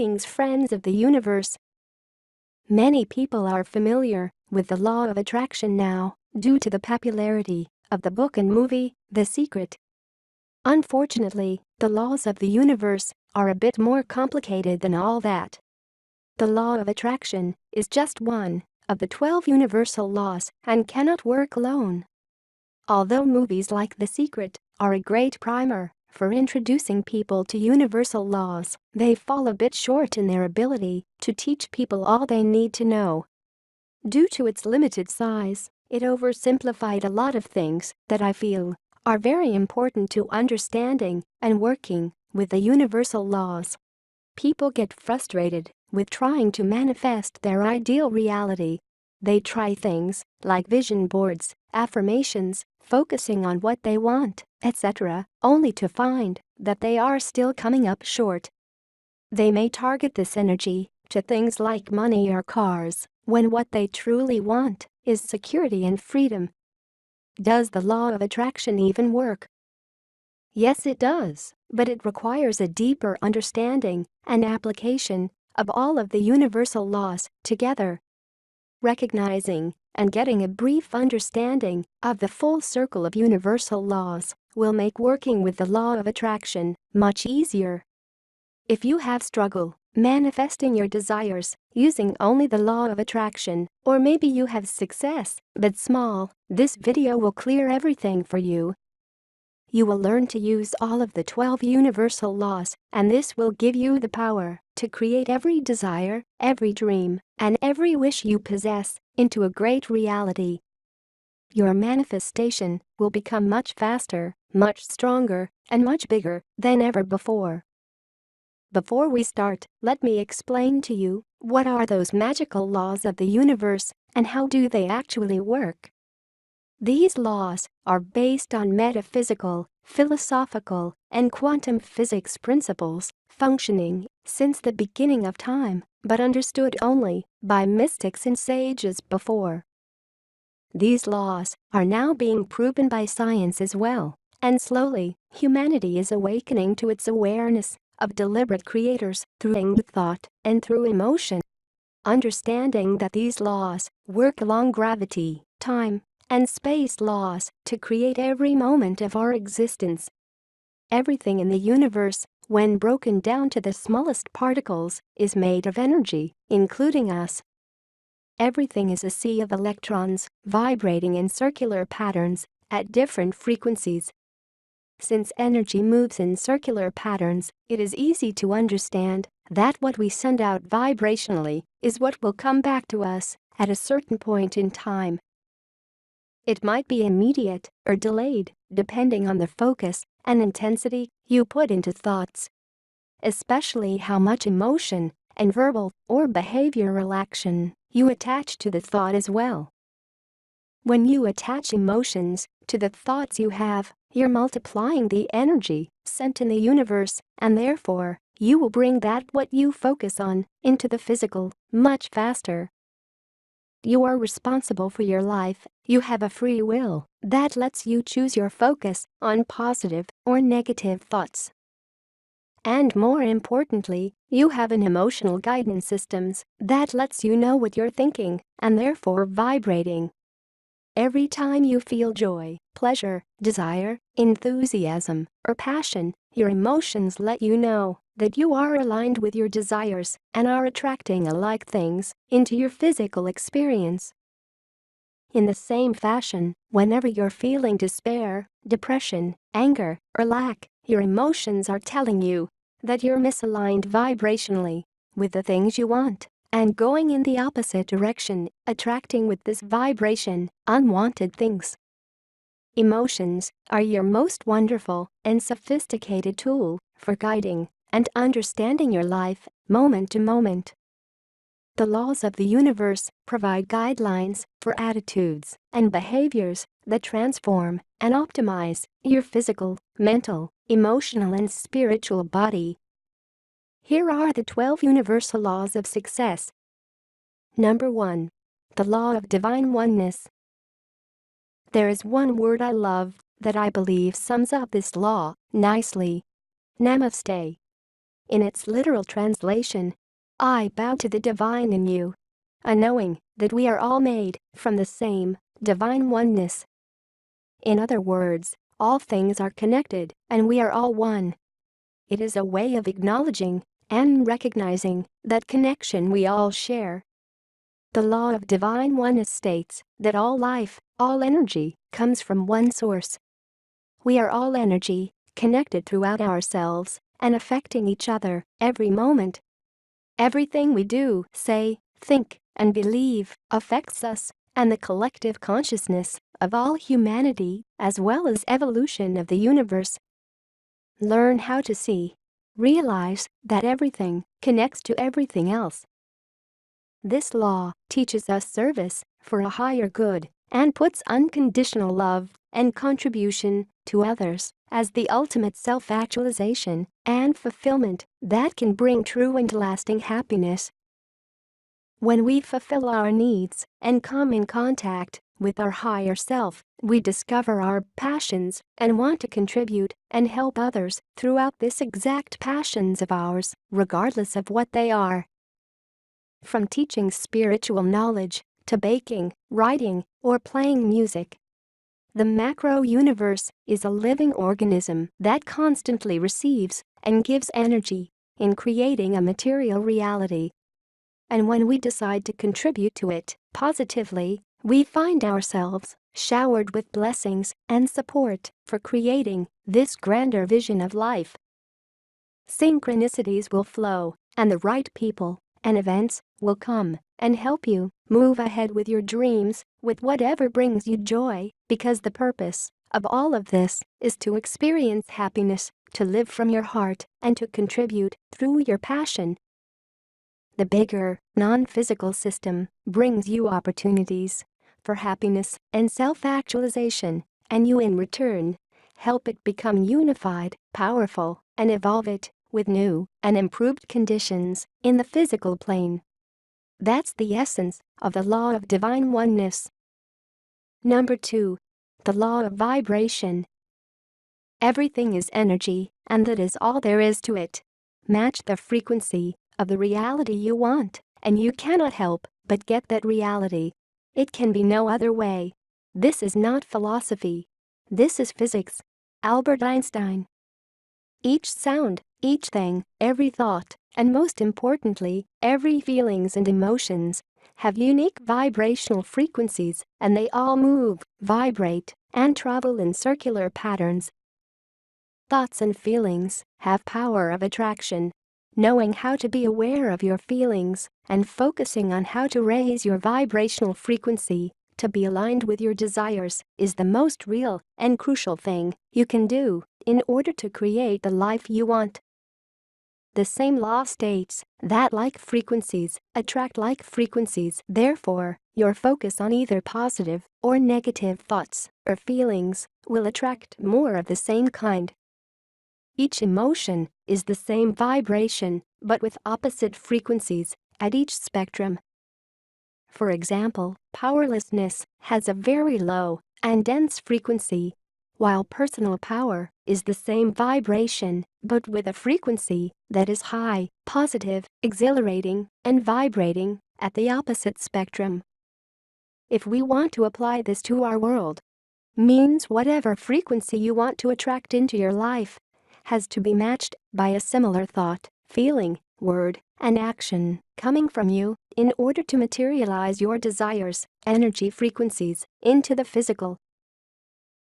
Greetings, friends of the universe. Many people are familiar with the law of attraction now due to the popularity of the book and movie, The Secret. Unfortunately, the laws of the universe are a bit more complicated than all that. The law of attraction is just one of the 12 universal laws and cannot work alone. Although movies like The Secret are a great primer for introducing people to universal laws, they fall a bit short in their ability to teach people all they need to know. Due to its limited size, it oversimplified a lot of things that I feel are very important to understanding and working with the universal laws. People get frustrated with trying to manifest their ideal reality. They try things like vision boards, affirmations, focusing on what they want, etc., only to find that they are still coming up short. They may target this energy to things like money or cars, when what they truly want is security and freedom. Does the law of attraction even work? Yes, it does, but it requires a deeper understanding and application of all of the universal laws together. Recognizing and getting a brief understanding of the full circle of universal laws will make working with the law of attraction much easier. If you have struggle manifesting your desires using only the law of attraction, or maybe you have success but small, this video will clear everything for you. You will learn to use all of the 12 universal laws, and this will give you the power to create every desire, every dream, and every wish you possess into a great reality. Your manifestation will become much faster, much stronger, and much bigger than ever before. Before we start, let me explain to you what are those magical laws of the universe and how do they actually work. These laws are based on metaphysical, philosophical, and quantum physics principles functioning since the beginning of time, but understood only by mystics and sages before. These laws are now being proven by science as well, and slowly, humanity is awakening to its awareness of deliberate creators through thought and through emotion. Understanding that these laws work along gravity, time, and space laws to create every moment of our existence. Everything in the universe, when broken down to the smallest particles, is made of energy, including us. Everything is a sea of electrons vibrating in circular patterns at different frequencies. Since energy moves in circular patterns, it is easy to understand that what we send out vibrationally is what will come back to us at a certain point in time. It might be immediate or delayed, depending on the focus and intensity you put into thoughts. Especially how much emotion and verbal or behavioral action you attach to the thought as well. When you attach emotions to the thoughts you have, you're multiplying the energy sent in the universe, and therefore, you will bring that what you focus on into the physical much faster. You are responsible for your life. You have a free will that lets you choose your focus on positive or negative thoughts. And more importantly, you have an emotional guidance system that lets you know what you're thinking and therefore vibrating. Every time you feel joy, pleasure, desire, enthusiasm, or passion, your emotions let you know that you are aligned with your desires and are attracting alike things into your physical experience. In the same fashion, whenever you're feeling despair, depression, anger, or lack, your emotions are telling you that you're misaligned vibrationally with the things you want and going in the opposite direction, attracting with this vibration unwanted things. Emotions are your most wonderful and sophisticated tool for guiding and understanding your life moment to moment. The laws of the universe provide guidelines for attitudes and behaviors that transform and optimize your physical, mental, emotional, and spiritual body. Here are the 12 universal laws of success. Number 1. The law of divine oneness. There is one word I love that I believe sums up this law nicely. Namaste. In its literal translation, I bow to the divine in you. A knowing that we are all made from the same divine oneness. In other words, all things are connected and we are all one. It is a way of acknowledging and recognizing that connection we all share. The law of divine oneness states that all life, all energy, comes from one source. We are all energy, connected throughout ourselves and affecting each other every moment. Everything we do, say, think, and believe affects us and the collective consciousness of all humanity as well as evolution of the universe. Learn how to see. Realize that everything connects to everything else. This law teaches us service for a higher good and puts unconditional love and contribution to others as the ultimate self-actualization and fulfillment that can bring true and lasting happiness. When we fulfill our needs and come in contact with our higher self, we discover our passions and want to contribute and help others throughout this exact passions of ours, regardless of what they are. From teaching spiritual knowledge to baking, writing, or playing music. The macro universe is a living organism that constantly receives and gives energy in creating a material reality. And when we decide to contribute to it positively, we find ourselves showered with blessings and support for creating this grander vision of life. Synchronicities will flow, and the right people and events will come and help you move ahead with your dreams, with whatever brings you joy, because the purpose of all of this is to experience happiness, to live from your heart, and to contribute through your passion. The bigger, non-physical system brings you opportunities for happiness and self-actualization, and you in return help it become unified, powerful, and evolve it with new and improved conditions in the physical plane. That's the essence of the law of divine oneness. Number 2. The law of vibration. Everything is energy, and that is all there is to it. Match the frequency of the reality you want, and you cannot help but get that reality. It can be no other way. This is not philosophy. This is physics. Albert Einstein. Each sound, each thing, every thought, and most importantly, every feelings and emotions have unique vibrational frequencies, and they all move, vibrate, and travel in circular patterns. Thoughts and feelings have power of attraction. Knowing how to be aware of your feelings and focusing on how to raise your vibrational frequency to be aligned with your desires is the most real and crucial thing you can do in order to create the life you want. The same law states that like frequencies attract like frequencies. Therefore, your focus on either positive or negative thoughts or feelings will attract more of the same kind. Each emotion is the same vibration, but with opposite frequencies at each spectrum. For example, powerlessness has a very low and dense frequency, while personal power is the same vibration, but with a frequency that is high, positive, exhilarating, and vibrating at the opposite spectrum. If we want to apply this to our world, means whatever frequency you want to attract into your life has to be matched by a similar thought, feeling, word, and action coming from you in order to materialize your desires, energy frequencies, into the physical.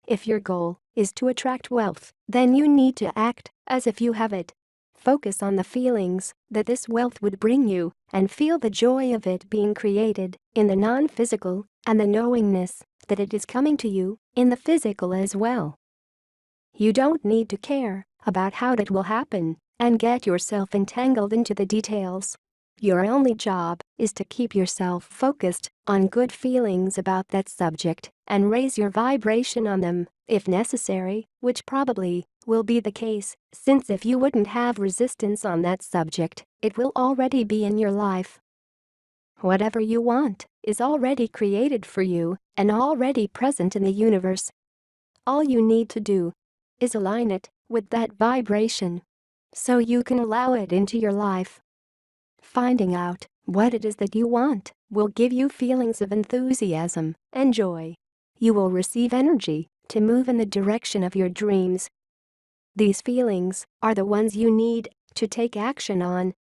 If your goal is to attract wealth, then you need to act as if you have it. Focus on the feelings that this wealth would bring you and feel the joy of it being created in the non-physical and the knowingness that it is coming to you in the physical as well. You don't need to care about how that will happen and get yourself entangled into the details. Your only job is to keep yourself focused on good feelings about that subject and raise your vibration on them, if necessary, which probably will be the case, since if you wouldn't have resistance on that subject, it will already be in your life. Whatever you want is already created for you and already present in the universe. All you need to do is align it with that vibration. so you can allow it into your life. Finding out what it is that you want will give you feelings of enthusiasm and joy. You will receive energy to move in the direction of your dreams. These feelings are the ones you need to take action on.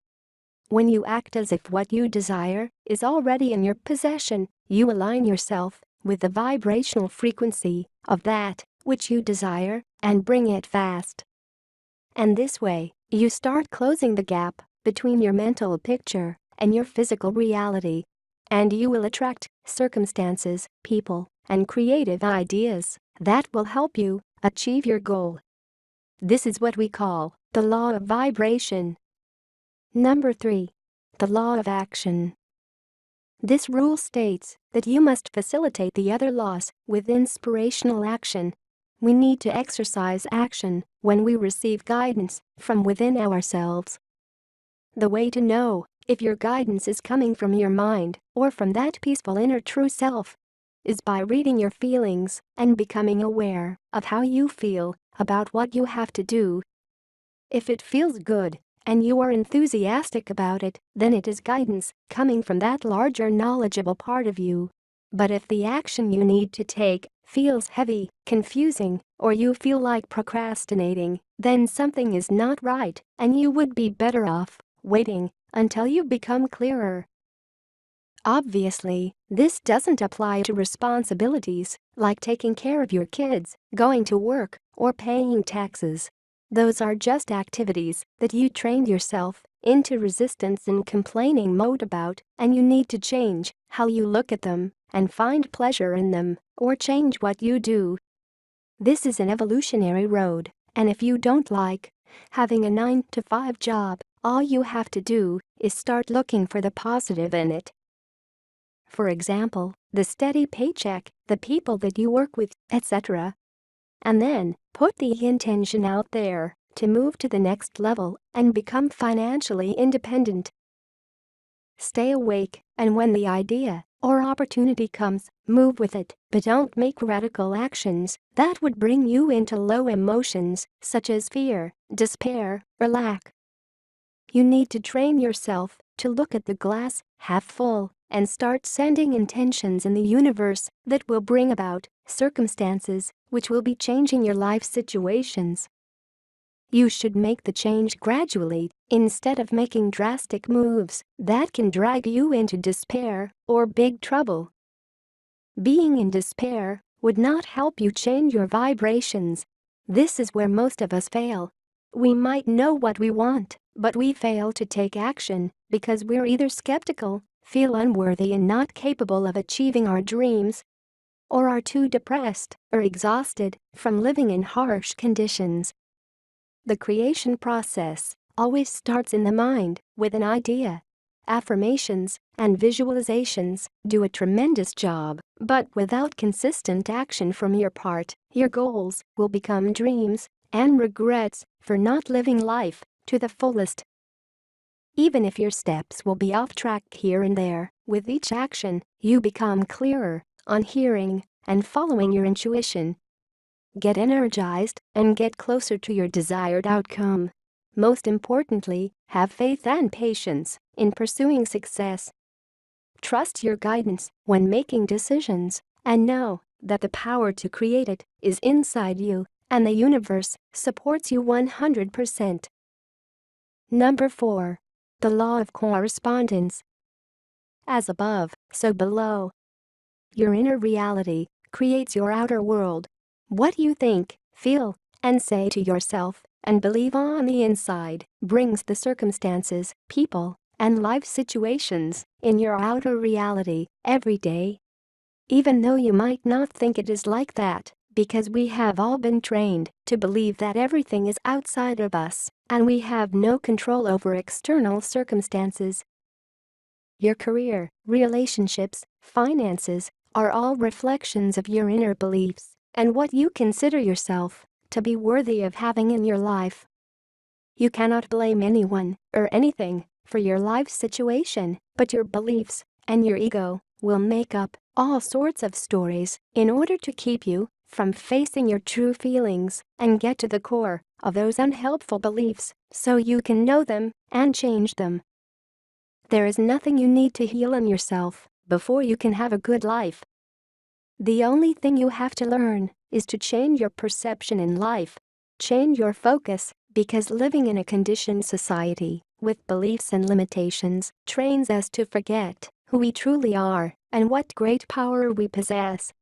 When you act as if what you desire is already in your possession, you align yourself with the vibrational frequency of that which you desire and bring it fast. And this way, you start closing the gap between your mental picture and your physical reality. And you will attract circumstances, people, and creative ideas that will help you achieve your goal. This is what we call the law of vibration. Number 3. The law of action. This rule states that you must facilitate the other laws with inspirational action. We need to exercise action when we receive guidance from within ourselves. The way to know if your guidance is coming from your mind or from that peaceful inner true self is by reading your feelings and becoming aware of how you feel about what you have to do. If it feels good and you are enthusiastic about it, then it is guidance coming from that larger knowledgeable part of you. But if the action you need to take feels heavy, confusing, or you feel like procrastinating, then something is not right and you would be better off waiting until you become clearer. Obviously, this doesn't apply to responsibilities like taking care of your kids, going to work, or paying taxes. Those are just activities that you trained yourself into resistance and complaining mode about, and you need to change how you look at them and find pleasure in them, or change what you do. This is an evolutionary road, and if you don't like having a 9-to-5 job, all you have to do is start looking for the positive in it. For example, the steady paycheck, the people that you work with, etc. And then, put the intention out there to move to the next level and become financially independent. Stay awake, and when the idea or opportunity comes, move with it, but don't make radical actions that would bring you into low emotions such as fear, despair, or lack. You need to train yourself to look at the glass half full and start sending intentions in the universe that will bring about circumstances which will be changing your life situations. You should make the change gradually instead of making drastic moves that can drag you into despair or big trouble. Being in despair would not help you change your vibrations. This is where most of us fail. We might know what we want, but we fail to take action because we're either skeptical, feel unworthy and not capable of achieving our dreams, or are too depressed or exhausted from living in harsh conditions. The creation process always starts in the mind with an idea. Affirmations and visualizations do a tremendous job, but without consistent action from your part, your goals will become dreams and regrets for not living life to the fullest. Even if your steps will be off track here and there, with each action, you become clearer on hearing and following your intuition. Get energized and get closer to your desired outcome. Most importantly, have faith and patience in pursuing success. Trust your guidance when making decisions and know that the power to create it is inside you and the universe supports you 100%. Number 4. The law of correspondence. As above, so below. Your inner reality creates your outer world. What you think, feel, and say to yourself and believe on the inside brings the circumstances, people, and life situations in your outer reality every day. Even though you might not think it is like that, because we have all been trained to believe that everything is outside of us and we have no control over external circumstances. Your career, relationships, finances are all reflections of your inner beliefs and what you consider yourself to be worthy of having in your life. You cannot blame anyone or anything for your life situation, but your beliefs and your ego will make up all sorts of stories in order to keep you from facing your true feelings and get to the core of those unhelpful beliefs so you can know them and change them. There is nothing you need to heal in yourself before you can have a good life. The only thing you have to learn is to change your perception in life. Change your focus, because living in a conditioned society with beliefs and limitations trains us to forget who we truly are and what great power we possess.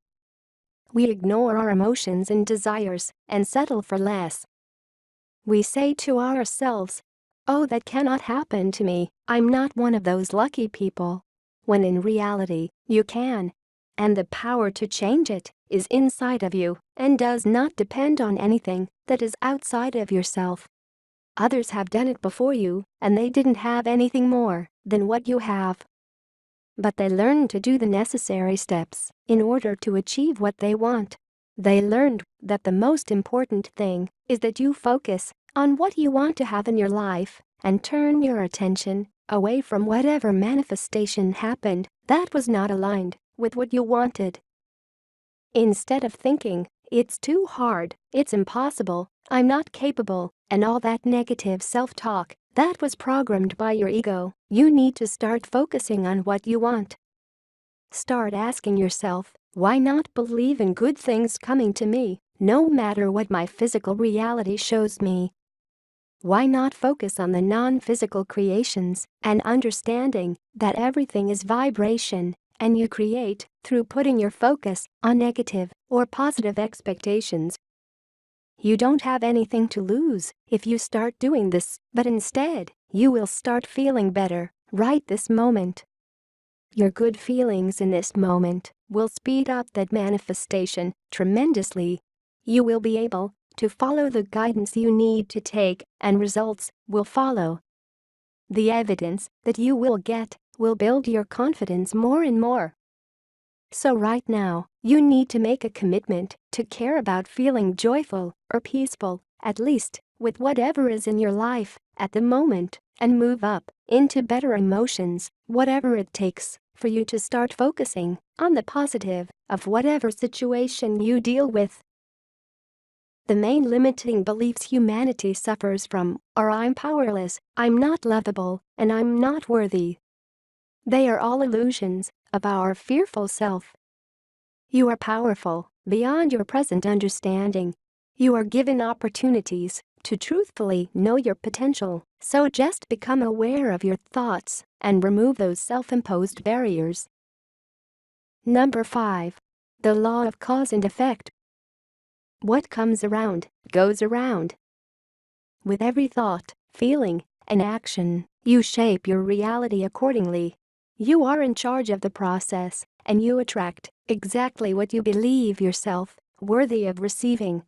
We ignore our emotions and desires and settle for less. We say to ourselves, "Oh, that cannot happen to me, I'm not one of those lucky people," when in reality, you can. And the power to change it is inside of you and does not depend on anything that is outside of yourself. Others have done it before you, and they didn't have anything more than what you have. But they learned to do the necessary steps in order to achieve what they want. They learned that the most important thing is that you focus on what you want to have in your life and turn your attention away from whatever manifestation happened that was not aligned with what you wanted. Instead of thinking, "It's too hard, it's impossible, I'm not capable," and all that negative self-talk that was programmed by your ego, you need to start focusing on what you want. Start asking yourself, why not believe in good things coming to me, no matter what my physical reality shows me? Why not focus on the non-physical creations and understanding that everything is vibration and you create through putting your focus on negative or positive expectations? You don't have anything to lose if you start doing this, but instead, you will start feeling better right this moment. Your good feelings in this moment will speed up that manifestation tremendously. You will be able to follow the guidance you need to take, and results will follow. The evidence that you will get will build your confidence more and more. So right now, you need to make a commitment to care about feeling joyful or peaceful, at least, with whatever is in your life at the moment, and move up into better emotions, whatever it takes for you to start focusing on the positive of whatever situation you deal with. The main limiting beliefs humanity suffers from are "I'm powerless, I'm not lovable, and I'm not worthy." They are all illusions of our fearful self. You are powerful beyond your present understanding. You are given opportunities to truthfully know your potential, so just become aware of your thoughts and remove those self-imposed barriers. Number 5. The law of cause and effect. What comes around goes around. With every thought, feeling, and action, you shape your reality accordingly. You are in charge of the process, and you attract exactly what you believe yourself worthy of receiving.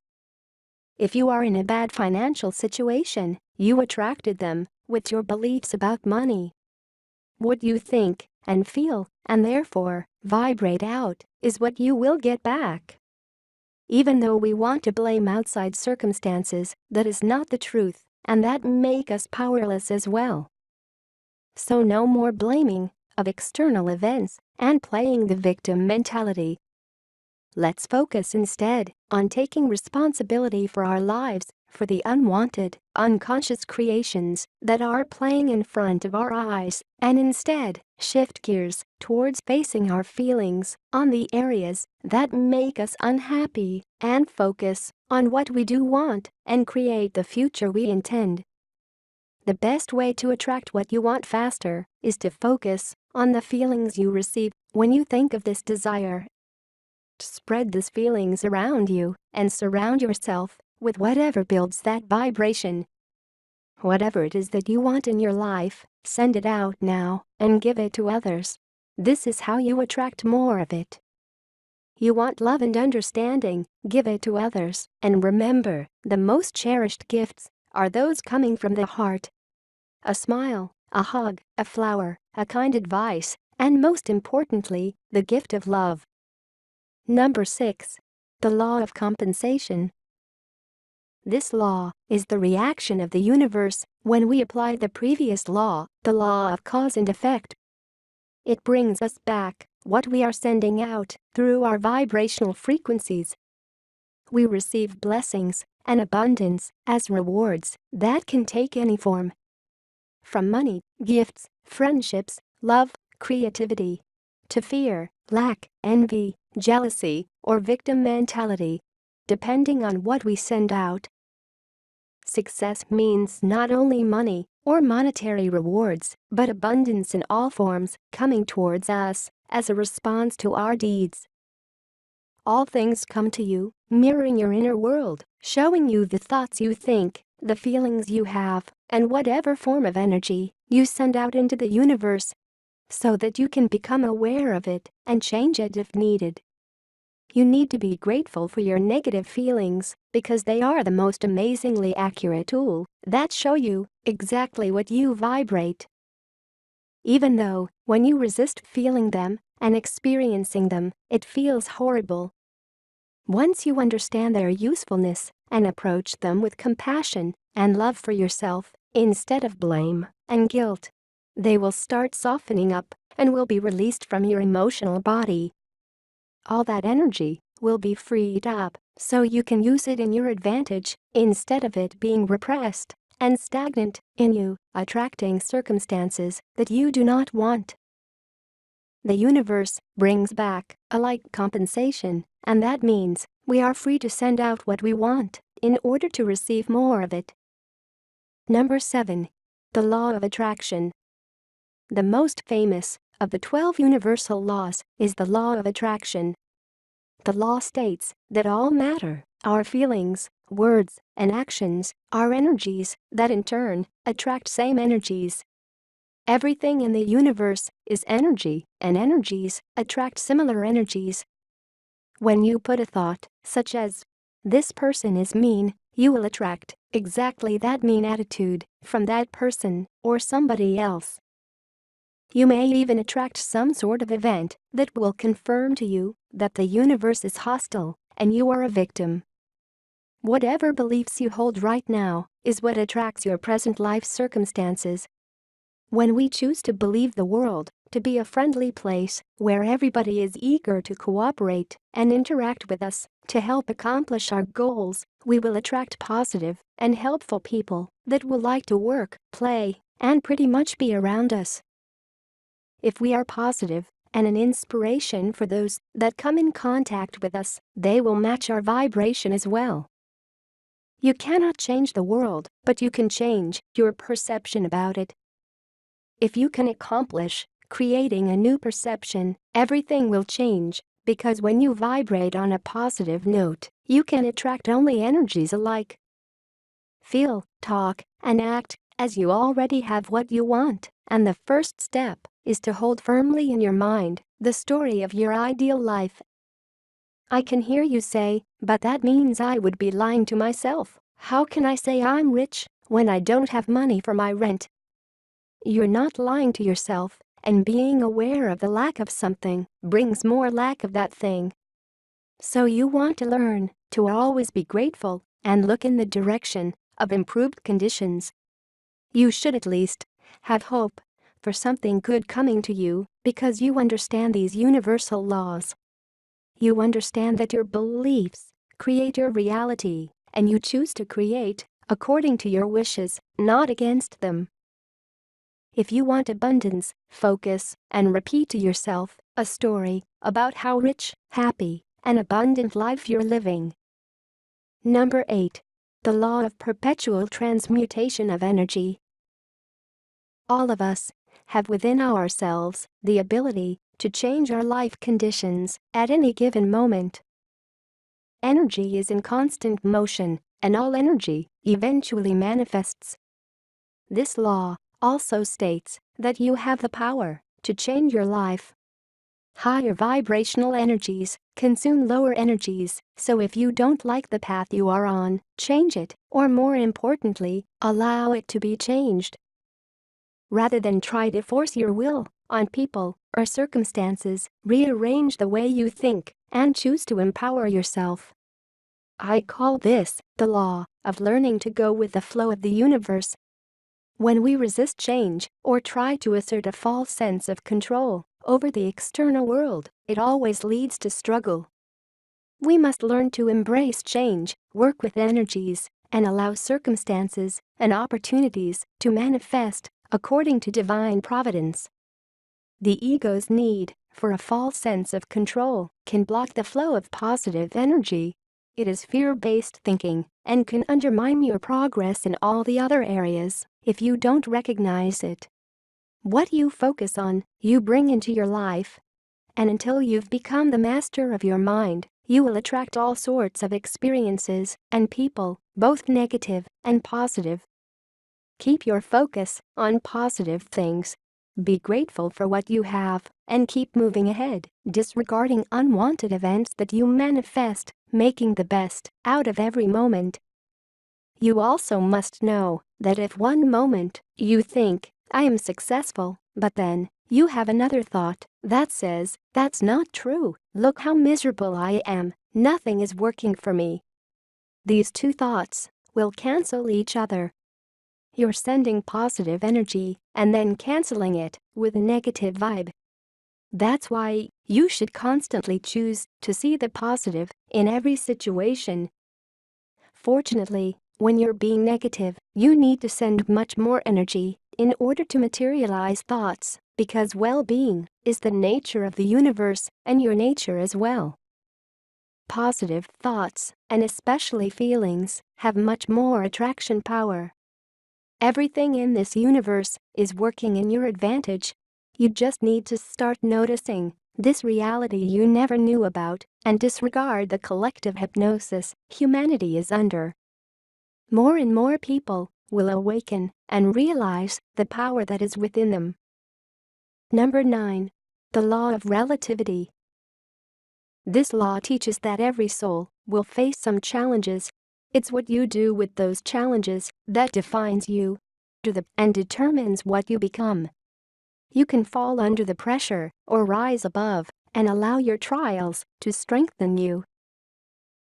If you are in a bad financial situation, you attracted them with your beliefs about money. What you think and feel, and therefore vibrate out, is what you will get back. Even though we want to blame outside circumstances, that is not the truth, and that make us powerless as well. So no more blaming of external events and playing the victim mentality. Let's focus instead on taking responsibility for our lives, for the unwanted, unconscious creations that are playing in front of our eyes, and instead shift gears towards facing our feelings on the areas that make us unhappy and focus on what we do want and create the future we intend. The best way to attract what you want faster is to focus on the feelings you receive when you think of this desire. Spread these feelings around you and surround yourself with whatever builds that vibration. Whatever it is that you want in your life, send it out now and give it to others. This is how you attract more of it. You want love and understanding, give it to others, and remember, the most cherished gifts are those coming from the heart. A smile, a hug, a flower, a kind advice, and most importantly, the gift of love. Number 6. The law of compensation. This law is the reaction of the universe when we apply the previous law, the law of cause and effect. It brings us back what we are sending out through our vibrational frequencies. we receive blessings and abundance as rewards that can take any form. From money, gifts, friendships, love, creativity, to fear, lack, envy, jealousy, or victim mentality, depending on what we send out. Success means not only money or monetary rewards, but abundance in all forms coming towards us as a response to our deeds. All things come to you, mirroring your inner world, showing you the thoughts you think, the feelings you have, and whatever form of energy you send out into the universe, so that you can become aware of it and change it if needed. You need to be grateful for your negative feelings because they are the most amazingly accurate tool that show you exactly what you vibrate. Even though, when you resist feeling them and experiencing them, it feels horrible. Once you understand their usefulness and approach them with compassion and love for yourself instead of blame and guilt, they will start softening up and will be released from your emotional body. All that energy will be freed up so you can use it in your advantage instead of it being repressed and stagnant in you, attracting circumstances that you do not want. The universe brings back a like compensation, and that means we are free to send out what we want in order to receive more of it. Number 7. The Law of Attraction. The most famous of the 12 universal laws is the Law of Attraction. The law states that all matter, our feelings, words, and actions, are energies that in turn attract same energies. Everything in the universe is energy, and energies attract similar energies. When you put a thought, such as, "This person is mean," you will attract exactly that mean attitude from that person or somebody else. You may even attract some sort of event that will confirm to you that the universe is hostile and you are a victim. Whatever beliefs you hold right now is what attracts your present life circumstances. When we choose to believe the world to be a friendly place where everybody is eager to cooperate and interact with us to help accomplish our goals, we will attract positive and helpful people that will like to work, play, and pretty much be around us. If we are positive and an inspiration for those that come in contact with us, they will match our vibration as well. You cannot change the world, but you can change your perception about it. If you can accomplish creating a new perception, everything will change, because when you vibrate on a positive note, you can attract only energies alike. Feel, talk, and act as you already have what you want, and the first step is to hold firmly in your mind the story of your ideal life. I can hear you say, "But that means I would be lying to myself. How can I say I'm rich when I don't have money for my rent?" You're not lying to yourself, and being aware of the lack of something brings more lack of that thing. So you want to learn to always be grateful and look in the direction of improved conditions. You should at least have hope for something good coming to you because you understand these universal laws. You understand that your beliefs create your reality, and you choose to create according to your wishes, not against them. If you want abundance, focus and repeat to yourself a story about how rich, happy, and abundant life you're living. Number 8. The Law of Perpetual Transmutation of Energy. All of us have within ourselves the ability to change our life conditions at any given moment. Energy is in constant motion, and all energy eventually manifests. This law also states that you have the power to change your life. Higher vibrational energies consume lower energies, so if you don't like the path you are on, change it, or more importantly, allow it to be changed. Rather than try to force your will on people or circumstances, rearrange the way you think and choose to empower yourself. I call this the law of learning to go with the flow of the universe. When we resist change or try to assert a false sense of control over the external world, it always leads to struggle. We must learn to embrace change, work with energies, and allow circumstances and opportunities to manifest according to divine providence. The ego's need for a false sense of control can block the flow of positive energy. It is fear-based thinking and can undermine your progress in all the other areas if you don't recognize it. What you focus on, you bring into your life. And until you've become the master of your mind, you will attract all sorts of experiences and people, both negative and positive. Keep your focus on positive things. Be grateful for what you have and keep moving ahead, disregarding unwanted events that you manifest, making the best out of every moment. You also must know that if one moment you think, "I am successful," but then you have another thought that says, "That's not true, look how miserable I am, nothing is working for me." These two thoughts will cancel each other. You're sending positive energy and then canceling it with a negative vibe. That's why you should constantly choose to see the positive in every situation. Fortunately, when you're being negative, you need to send much more energy in order to materialize thoughts, because well-being is the nature of the universe and your nature as well. Positive thoughts, and especially feelings, have much more attraction power. Everything in this universe is working in your advantage. You just need to start noticing this reality you never knew about and disregard the collective hypnosis humanity is under. More and more people will awaken and realize the power that is within them. Number 9. The law of relativity. This law teaches that every soul will face some challenges. It's what you do with those challenges that defines you and determines what you become. You can fall under the pressure or rise above and allow your trials to strengthen you.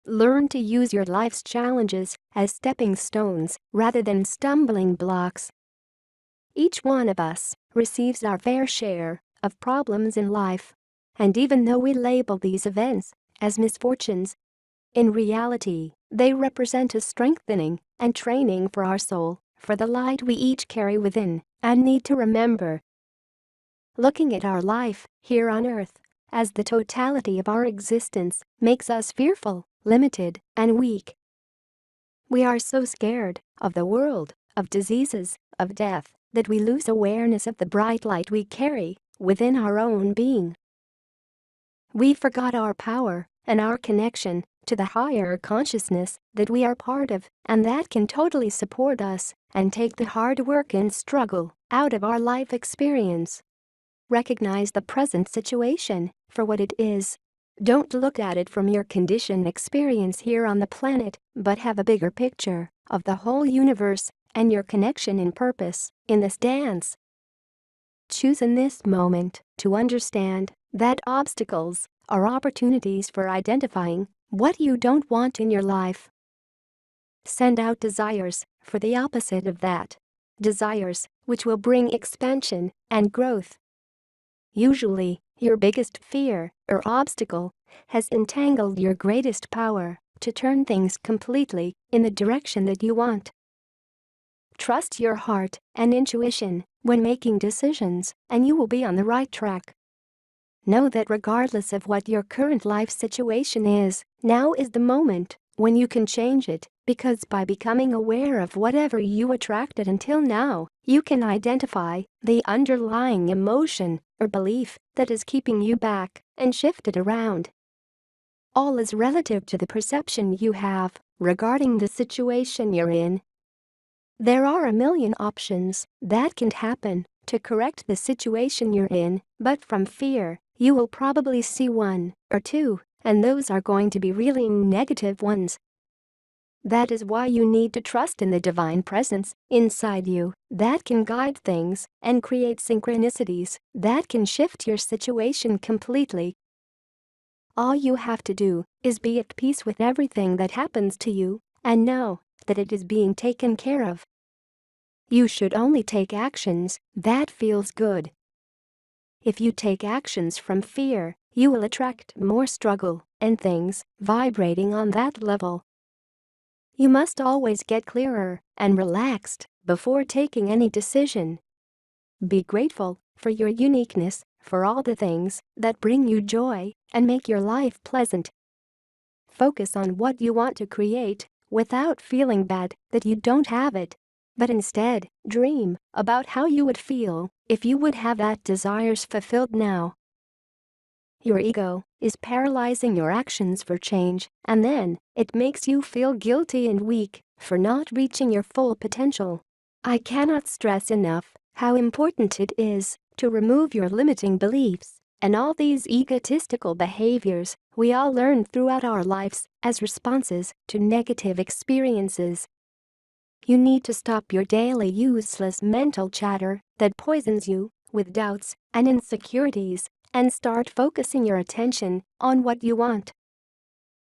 Learn to use your life's challenges as stepping stones rather than stumbling blocks. Each one of us receives our fair share of problems in life, and even though we label these events as misfortunes, in reality, they represent a strengthening and training for our soul, for the light we each carry within and need to remember. Looking at our life here on earth as the totality of our existence makes us fearful, limited, and weak. We are so scared of the world, of diseases, of death, that we lose awareness of the bright light we carry within our own being. We forgot our power and our connection to the higher consciousness that we are part of, and that can totally support us and take the hard work and struggle out of our life experience. Recognize the present situation for what it is. Don't look at it from your conditioned experience here on the planet, but have a bigger picture of the whole universe and your connection and purpose in this dance. Choose in this moment to understand that obstacles are opportunities for identifying what you don't want in your life. Send out desires for the opposite of that. Desires which will bring expansion and growth. Usually, your biggest fear or obstacle has entangled your greatest power to turn things completely in the direction that you want. Trust your heart and intuition when making decisions, and you will be on the right track. Know that regardless of what your current life situation is, now is the moment when you can change it, because by becoming aware of whatever you attracted until now, you can identify the underlying emotion or belief that is keeping you back and shift it around. All is relative to the perception you have regarding the situation you're in. There are a million options that can happen to correct the situation you're in, but from fear, you will probably see one or two, and those are going to be really negative ones. That is why you need to trust in the divine presence inside you that can guide things and create synchronicities that can shift your situation completely. All you have to do is be at peace with everything that happens to you and know that it is being taken care of. You should only take actions that feels good. If you take actions from fear, you will attract more struggle and things vibrating on that level. You must always get clearer and relaxed before taking any decision. Be grateful for your uniqueness, for all the things that bring you joy and make your life pleasant. Focus on what you want to create without feeling bad that you don't have it. But instead, dream about how you would feel if you would have that desires fulfilled now. Your ego is paralyzing your actions for change, and then it makes you feel guilty and weak for not reaching your full potential. I cannot stress enough how important it is to remove your limiting beliefs and all these egotistical behaviors we all learn throughout our lives as responses to negative experiences. You need to stop your daily useless mental chatter that poisons you with doubts and insecurities and start focusing your attention on what you want.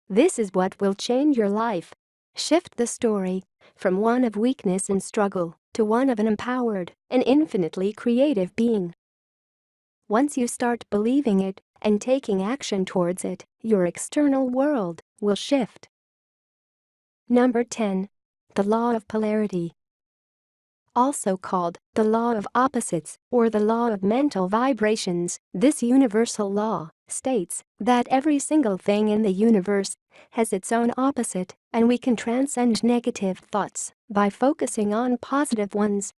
This is what will change your life. Shift the story from one of weakness and struggle to one of an empowered and infinitely creative being. Once you start believing it and taking action towards it, your external world will shift. Number 10. The law of polarity. Also called the law of opposites or the law of mental vibrations, this universal law states that every single thing in the universe has its own opposite, and we can transcend negative thoughts by focusing on positive ones,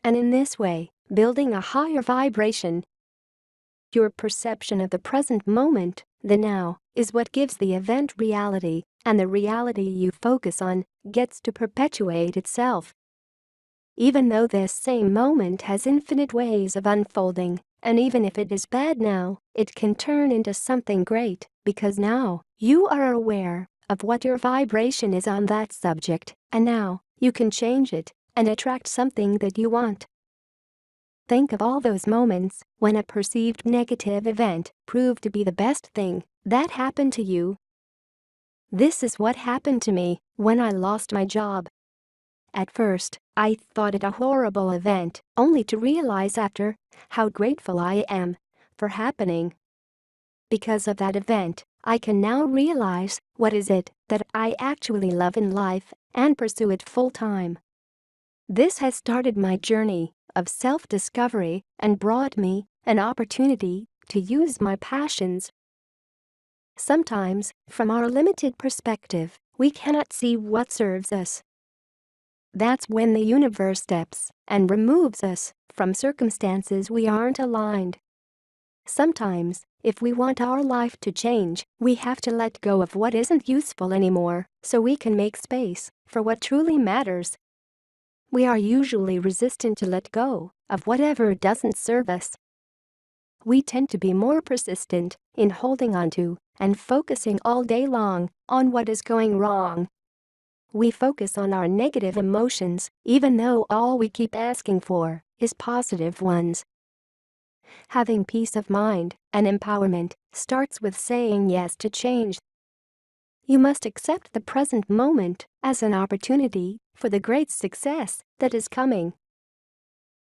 and in this way, building a higher vibration. Your perception of the present moment, the now, is what gives the event reality, and the reality you focus on gets to perpetuate itself. Even though this same moment has infinite ways of unfolding, and even if it is bad now, it can turn into something great, because now you are aware of what your vibration is on that subject, and now you can change it and attract something that you want. Think of all those moments when a perceived negative event proved to be the best thing that happened to you. This is what happened to me when I lost my job. At first, I thought it a horrible event, only to realize after how grateful I am for happening. Because of that event, I can now realize what is it that I actually love in life and pursue it full-time. This has started my journey of self-discovery and brought me an opportunity to use my passions. Sometimes, from our limited perspective, we cannot see what serves us. That's when the universe steps and removes us from circumstances we aren't aligned. Sometimes, if we want our life to change, we have to let go of what isn't useful anymore so we can make space for what truly matters. We are usually resistant to let go of whatever doesn't serve us. We tend to be more persistent in holding on to and focusing all day long on what is going wrong. We focus on our negative emotions, even though all we keep asking for is positive ones. Having peace of mind and empowerment starts with saying yes to change. You must accept the present moment as an opportunity for the great success that is coming.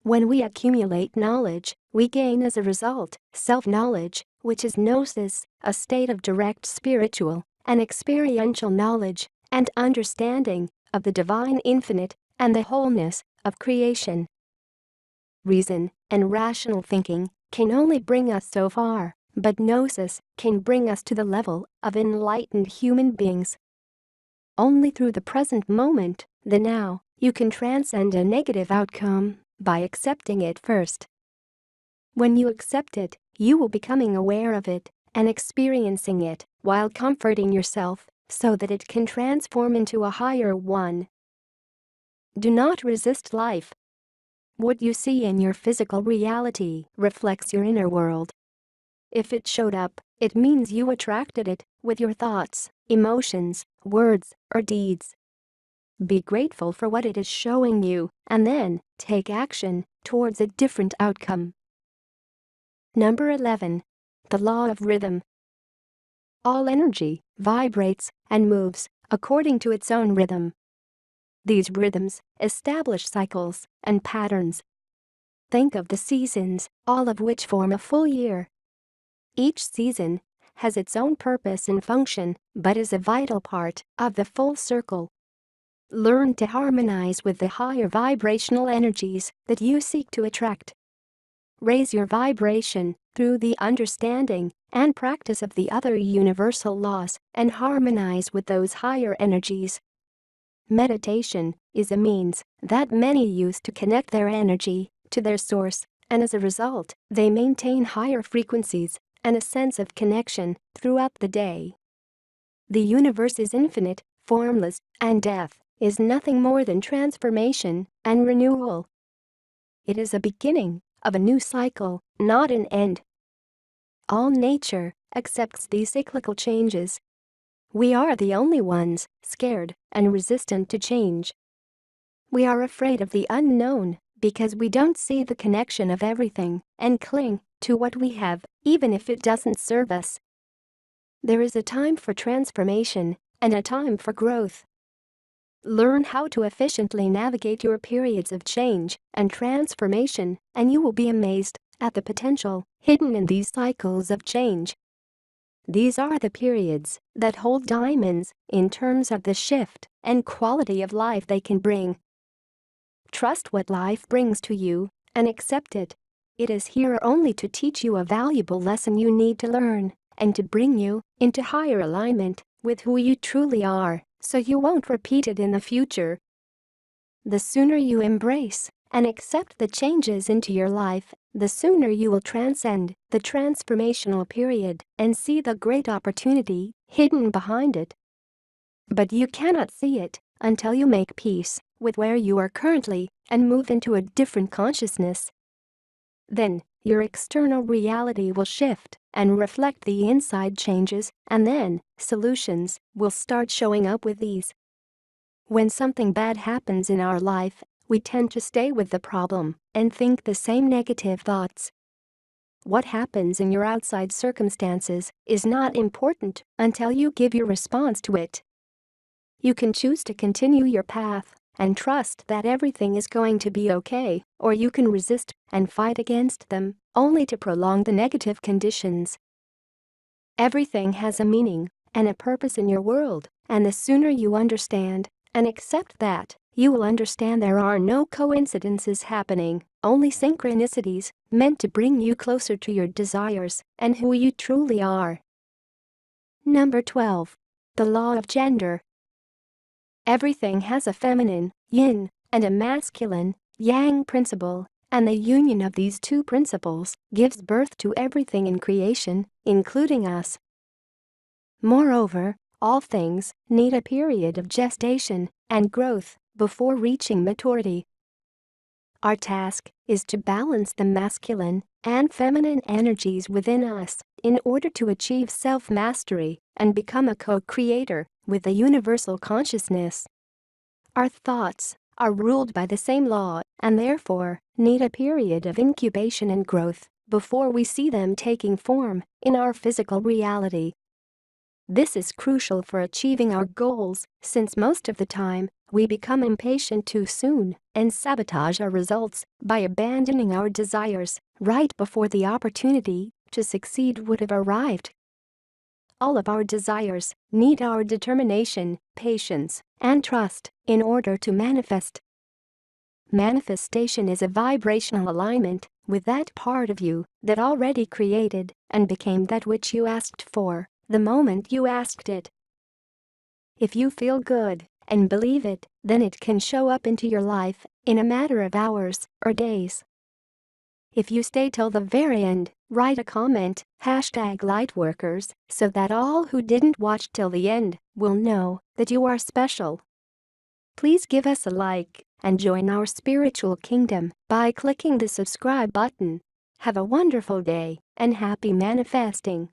When we accumulate knowledge, we gain as a result self-knowledge, which is gnosis, a state of direct spiritual and experiential knowledge and understanding of the divine infinite and the wholeness of creation. Reason and rational thinking can only bring us so far, but gnosis can bring us to the level of enlightened human beings. Only through the present moment, the now, you can transcend a negative outcome by accepting it first. When you accept it, you will becoming aware of it and experiencing it while comforting yourself so that it can transform into a higher one. Do not resist life. What you see in your physical reality reflects your inner world. If it showed up, it means you attracted it with your thoughts, emotions, words, or deeds. Be grateful for what it is showing you and then take action towards a different outcome. Number 11. The law of rhythm. All energy vibrates and moves according to its own rhythm. These rhythms establish cycles and patterns. Think of the seasons, all of which form a full year. Each season has its own purpose and function, but is a vital part of the full circle. Learn to harmonize with the higher vibrational energies that you seek to attract. Raise your vibration through the understanding and practice of the other universal laws and harmonize with those higher energies. Meditation is a means that many use to connect their energy to their source, and as a result, they maintain higher frequencies and a sense of connection throughout the day. The universe is infinite, formless, and death is nothing more than transformation and renewal. It is a beginning of a new cycle, not an end. All nature accepts these cyclical changes. We are the only ones scared and resistant to change. We are afraid of the unknown because we don't see the connection of everything and cling to what we have, even if it doesn't serve us. There is a time for transformation and a time for growth. Learn how to efficiently navigate your periods of change and transformation, and you will be amazed at the potential hidden in these cycles of change. These are the periods that hold diamonds in terms of the shift and quality of life they can bring. Trust what life brings to you and accept it. It is here only to teach you a valuable lesson you need to learn and to bring you into higher alignment with who you truly are, so you won't repeat it in the future. The sooner you embrace and accept the changes into your life, the sooner you will transcend the transformational period and see the great opportunity hidden behind it. But you cannot see it until you make peace with where you are currently and move into a different consciousness. Then, your external reality will shift and reflect the inside changes, and then solutions will start showing up with ease. When something bad happens in our life, we tend to stay with the problem and think the same negative thoughts. What happens in your outside circumstances is not important until you give your response to it. You can choose to continue your path and trust that everything is going to be okay, or you can resist and fight against them, only to prolong the negative conditions. Everything has a meaning and a purpose in your world, and the sooner you understand and accept that, you will understand there are no coincidences happening, only synchronicities meant to bring you closer to your desires and who you truly are. Number 12. The law of gender. Everything has a feminine, yin, and a masculine, yang principle, and the union of these two principles gives birth to everything in creation, including us. Moreover, all things need a period of gestation and growth before reaching maturity. Our task is to balance the masculine and feminine energies within us in order to achieve self-mastery and become a co-creator with the universal consciousness. Our thoughts are ruled by the same law and therefore need a period of incubation and growth before we see them taking form in our physical reality. This is crucial for achieving our goals, since most of the time we become impatient too soon and sabotage our results by abandoning our desires right before the opportunity to succeed would have arrived. All of our desires need our determination, patience, and trust in order to manifest. Manifestation is a vibrational alignment with that part of you that already created and became that which you asked for the moment you asked it. If you feel good and believe it, then it can show up into your life in a matter of hours or days. If you stay till the very end, write a comment, #lightworkers, so that all who didn't watch till the end will know that you are special. Please give us a like and join our spiritual kingdom by clicking the subscribe button. Have a wonderful day and happy manifesting.